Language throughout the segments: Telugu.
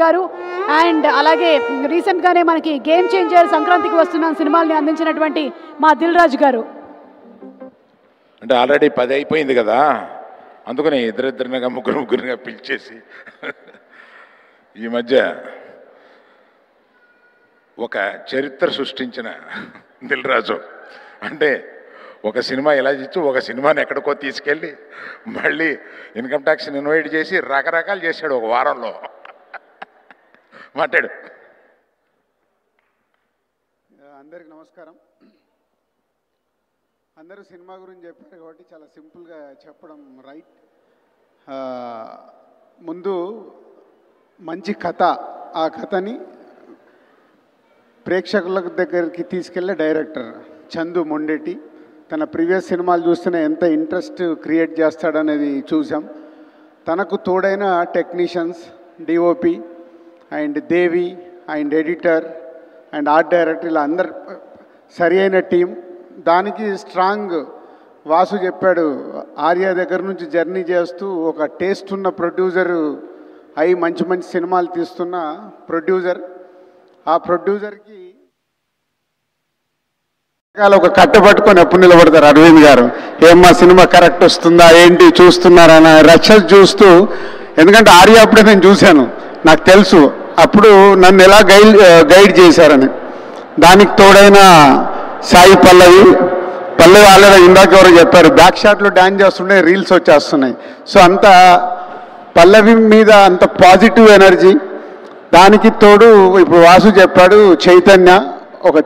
గారు అండ్ అలాగే రీసెంట్గానే మనకి గేమ్ చేంజర్ సంక్రాంతికి వస్తున్న సినిమాల్ని అందించినటువంటి మా దిల్ రాజు గారు. అంటే ఆల్రెడీ 10 అయిపోయింది కదా, అందుకని ఇద్దరిద్దరినగా ముగ్గురుగా పిలిచేసి ఈ మధ్య ఒక చరిత్ర సృష్టించిన దిల్ రాజు అంటే ఒక సినిమా ఎలా ఇచ్చి ఒక సినిమాని ఎక్కడికో తీసుకెళ్ళి మళ్ళీ ఇన్కమ్ ట్యాక్స్ని ఇన్వైట్ చేసి రకరకాలు చేశాడు ఒక వారంలో. మాట్లాడు. అందరికి నమస్కారం. అందరూ సినిమా గురించి చెప్పారు కాబట్టి చాలా సింపుల్గా చెప్పడం రైట్. ముందు మంచి కథ, ఆ కథని ప్రేక్షకుల దగ్గరికి తీసుకెళ్ళే డైరెక్టర్ చందు మొండెటి. తన ప్రీవియస్ సినిమాలు చూస్తేనే ఎంత ఇంట్రెస్ట్ క్రియేట్ చేస్తాడనేది చూసాం. తనకు తోడైన technicians, DOP and Devi and editor and art director, ఇలా అందరు సరి అయిన టీం. దానికి స్ట్రాంగ్ వాసు చెప్పాడు, ఆర్య దగ్గర నుంచి జర్నీ చేస్తూ ఒక టేస్ట్ ఉన్న ప్రొడ్యూసరు అయి మంచి మంచి సినిమాలు తీస్తున్న ప్రొడ్యూసర్. ఆ ప్రొడ్యూసర్కి ఒక కట్టబట్టుకొని ఎప్పుడు నిలబడతారు అరవింద్ గారు. ఏమ్మా సినిమా కరెక్ట్ వస్తుందా ఏంటి చూస్తున్నారని రచ్చ చూస్తూ, ఎందుకంటే ఆర్య అప్పుడే నేను చూశాను, నాకు తెలుసు అప్పుడు నన్ను ఎలా గైడ్ చేశారని. దానికి తోడైన సాయి పల్లవి ఆల్రెడీ ఇందాక ఎవరో చెప్పారు, బ్యాక్ షాట్లో డ్యాన్స్ చేస్తుంటే రీల్స్ వచ్చేస్తున్నాయి. సో అంత పల్లవి మీద అంత పాజిటివ్ ఎనర్జీ. దానికి తోడు ఇప్పుడు వాసు చెప్పాడు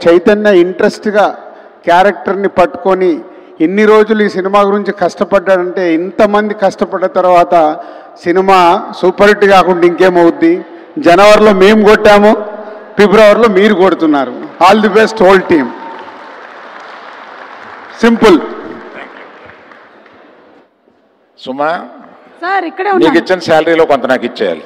చైతన్య ఇంట్రెస్ట్గా క్యారెక్టర్ని పట్టుకొని ఇన్ని రోజులు ఈ సినిమా గురించి కష్టపడ్డాడంటే, ఇంతమంది కష్టపడ్డ తర్వాత సినిమా సూపర్ హిట్ కాకుండా ఇంకేమవుద్ది. జనవరిలో మేము కొట్టాము, ఫిబ్రవరిలో మీరు కొడుతున్నారు. All the best whole team. Simple. Suma sir ఇక్కడే నీకు ఇచ్చిన శాలరీలో కొంత నాకు ఇచ్చేయాలి.